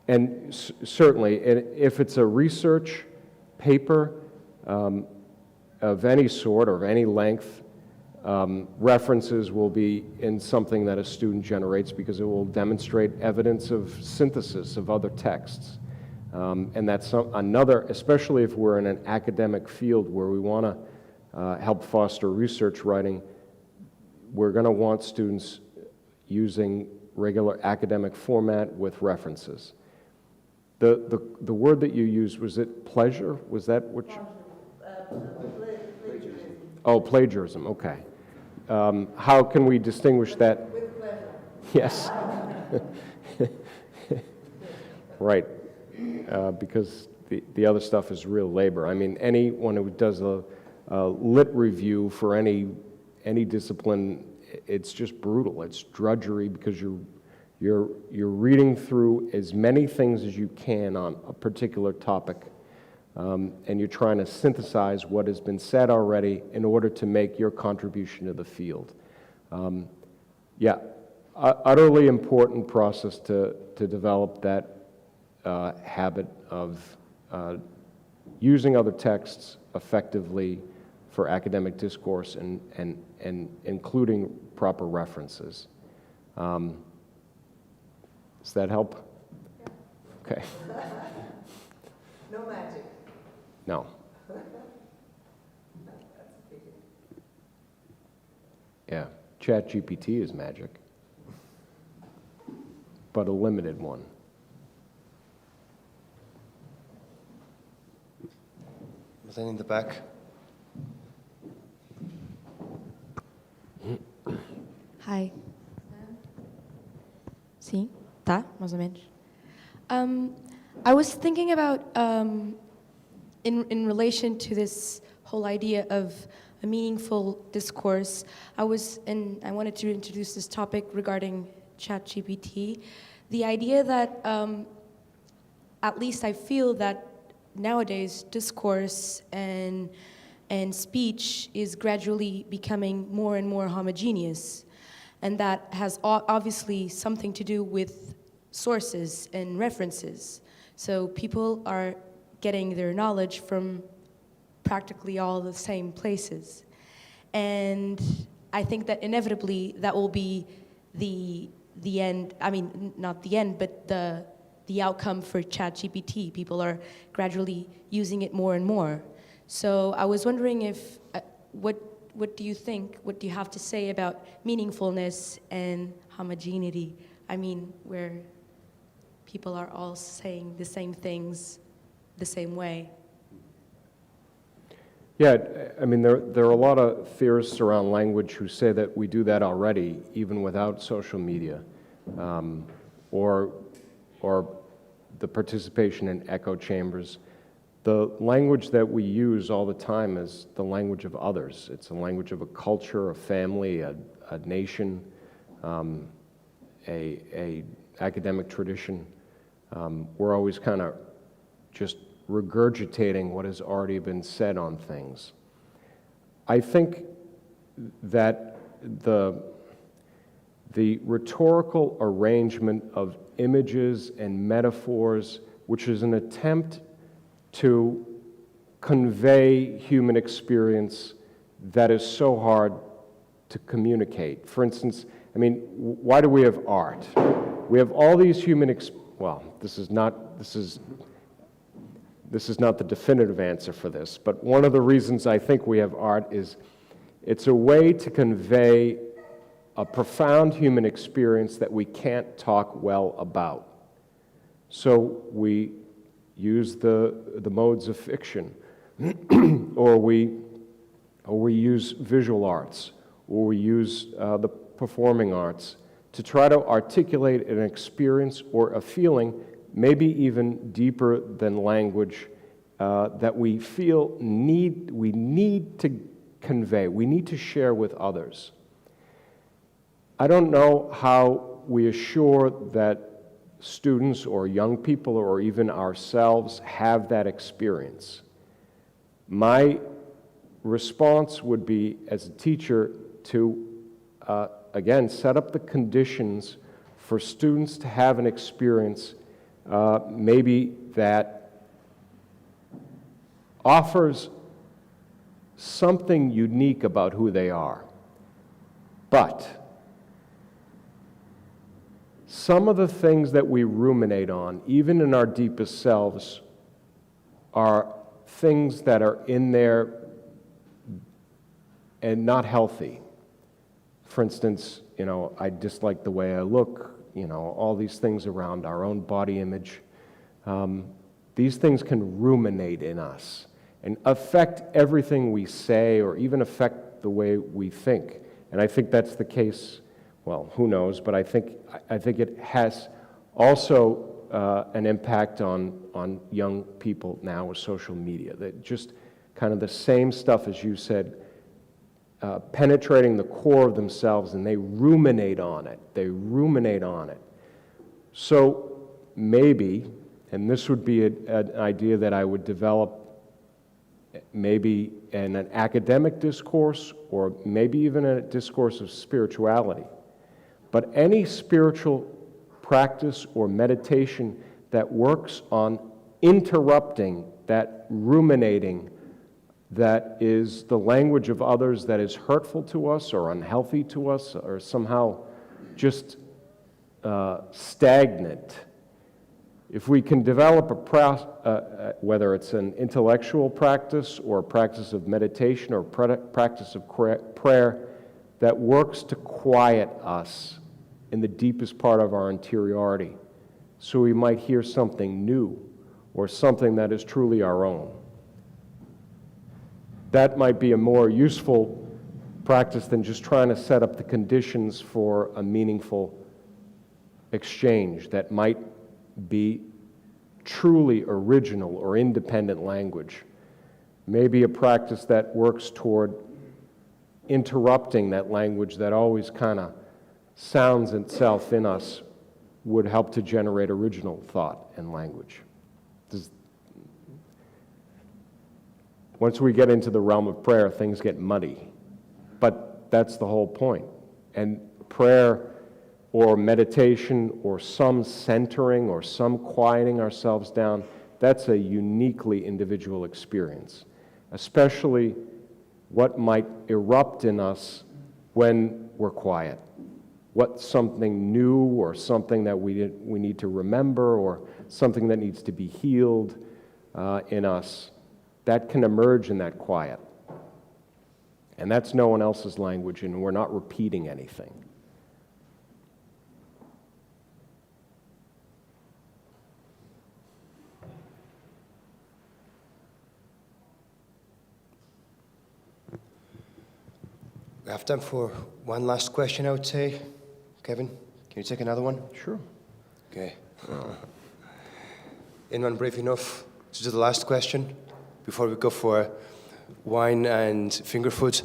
and certainly, if it's a research paper of any sort or of any length, references will be in something that a student generates because it will demonstrate evidence of synthesis of other texts. And that's another, especially if we're in an academic field where we want to help foster research writing, we're going to want students using regular academic format with references. The word that you used, was it pleasure? Was that what you... Plagiarism. Oh, plagiarism, okay. How can we distinguish that? With pleasure. Yes. Right. Because the other stuff is real labor. I mean, anyone who does a lit review for any discipline, it's just brutal. It's drudgery because you're reading through as many things as you can on a particular topic, and you're trying to synthesize what has been said already in order to make your contribution to the field. Yeah, utterly important process to develop that habit of using other texts effectively for academic discourse and including proper references. Does that help? Yeah. Okay. No magic. No. Yeah, ChatGPT is magic, but a limited one. Then in the back. Hi. Sim, tá, mais ou menos. I was thinking about, in relation to this whole idea of a meaningful discourse, I wanted to introduce this topic regarding ChatGPT. The idea that, at least I feel that nowadays discourse and speech is gradually becoming more and more homogeneous. And that has obviously something to do with sources and references. So people are getting their knowledge from practically all the same places. And I think that inevitably that will be the end, I mean, not the end, but the outcome for ChatGPT. People are gradually using it more and more. So I was wondering if, what do you think, what do you have to say about meaningfulness and homogeneity? I mean, where people are all saying the same things the same way. Yeah, I mean, there are a lot of theorists around language who say that we do that already, even without social media, or the participation in echo chambers. The language that we use all the time is the language of others. It's a language of a culture, a family, a nation, a academic tradition. We're always kind of just regurgitating what has already been said on things. I think that the rhetorical arrangement of images and metaphors, which is an attempt to convey human experience that is so hard to communicate. For instance, I mean, why do we have art? We have all these human well, this is not the definitive answer for this, but one of the reasons I think we have art is it's a way to convey a profound human experience that we can't talk well about. So we use the modes of fiction, or we use visual arts, or we use the performing arts to try to articulate an experience or a feeling maybe even deeper than language, that we feel we need to convey, we need to share with others. I don't know how we assure that students or young people or even ourselves have that experience. My response would be, as a teacher, to again set up the conditions for students to have an experience maybe that offers something unique about who they are. But some of the things that we ruminate on, even in our deepest selves, are things that are in there and not healthy. For instance, I dislike the way I look, all these things around our own body image. These things can ruminate in us and affect everything we say or even affect the way we think. And I think that's the case, well, who knows, but I think it has also an impact on young people now with social media. That just kind of the same stuff, as you said, penetrating the core of themselves, and they ruminate on it. So maybe, and this would be an idea that I would develop maybe in an academic discourse or maybe even a discourse of spirituality, but any spiritual practice or meditation that works on interrupting that ruminating that is the language of others that is hurtful to us or unhealthy to us or somehow just stagnant. If we can develop whether it's an intellectual practice or a practice of meditation or practice of prayer that works to quiet us in the deepest part of our interiority, so we might hear something new or something that is truly our own. That might be a more useful practice than just trying to set up the conditions for a meaningful exchange that might be truly original or independent language. Maybe a practice that works toward interrupting that language that always kind of sounds itself in us would help to generate original thought and language. Once we get into the realm of prayer, things get muddy. But that's the whole point. And prayer or meditation or some centering or some quieting ourselves down, that's a uniquely individual experience, especially what might erupt in us when we're quiet. What's something new or something that we need to remember or something that needs to be healed in us, that can emerge in that quiet. And that's no one else's language, and we're not repeating anything. We have time for one last question, I would say. Kevin, can you take another one? Sure. Okay. Anyone brave enough to do the last question before we go for wine and finger food?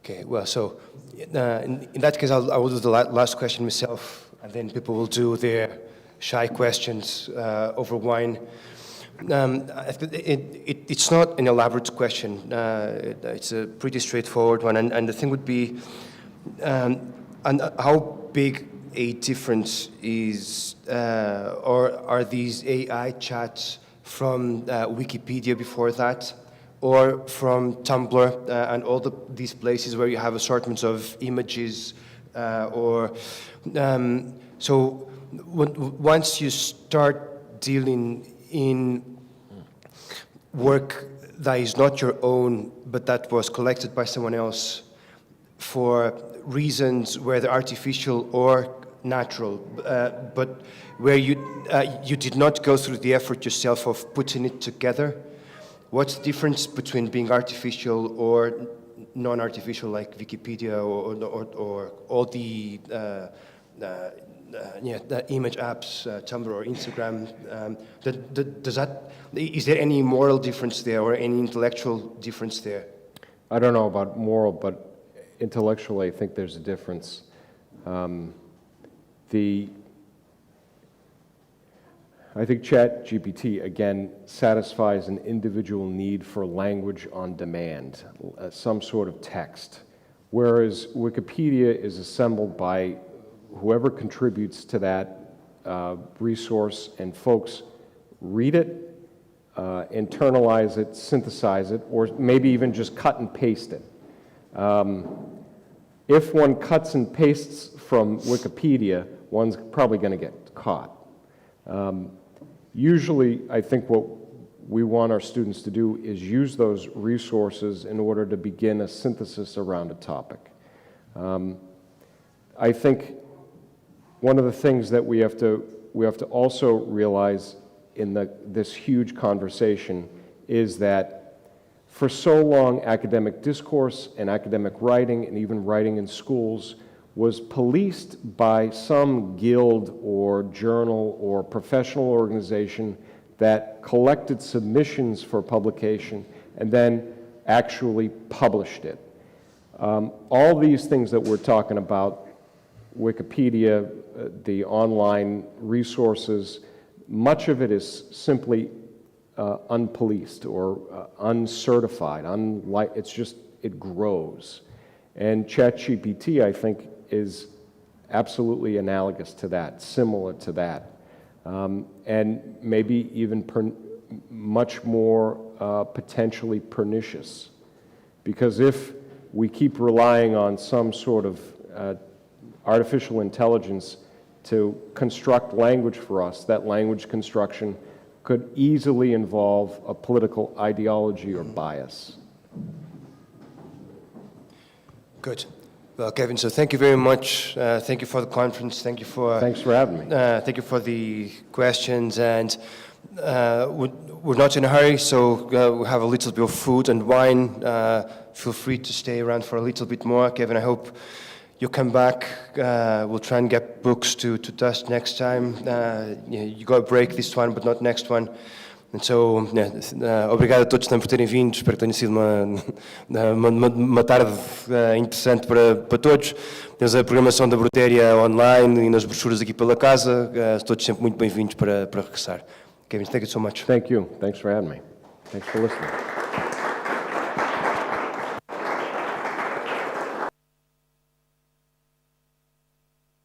Okay, well, so in that case, I will do the last question myself, and then people will do their shy questions over wine. It's not an elaborate question. It's a pretty straightforward one, and the thing would be, and how big a difference is, or are these AI chats from Wikipedia before that, or from Tumblr and all these places where you have assortments of images, so once you start dealing in work that is not your own, but that was collected by someone else for reasons, whether artificial or natural, but where you did not go through the effort yourself of putting it together, what's the difference between being artificial or non-artificial like Wikipedia or all the image apps, Tumblr or Instagram. Is there any moral difference there or any intellectual difference there? I don't know about moral, but intellectually I think there's a difference. I think ChatGPT, again, satisfies an individual need for language on demand, some sort of text, whereas Wikipedia is assembled by whoever contributes to that resource, and folks read it, internalize it, synthesize it, or maybe even just cut and paste it. If one cuts and pastes from Wikipedia, one's probably going to get caught. Usually, I think what we want our students to do is use those resources in order to begin a synthesis around a topic. I think one of the things that we have to also realize in this huge conversation is that for so long, academic discourse and academic writing and even writing in schools was policed by some guild or journal or professional organization that collected submissions for publication and then actually published it. All these things that we're talking about, Wikipedia, the online resources, much of it is simply unpoliced or uncertified. It grows. And ChatGPT, I think, is absolutely analogous to that, similar to that, and maybe even much more potentially pernicious. Because if we keep relying on some sort of artificial intelligence to construct language for us, that language construction could easily involve a political ideology or bias. Good. Well, Kevin, so thank you very much. Thank you for the conference. Thank you for... Thanks for having me. Thank you for the questions. And we're not in a hurry, so we have a little bit of food and wine. Feel free to stay around for a little bit more. Kevin, I hope you come back. We'll try and get books to test next time. You got a break this one, but not next one. And so, obrigado a todos por terem vindo. Espero que tenha sido uma tarde interessante para todos. Temos a programação da Brutéria online e nas brochuras aqui pela casa. Todos sempre muito bem-vindos para regressar. Kevin, thank you so much. Thank you. Thanks for having me. Thanks for listening.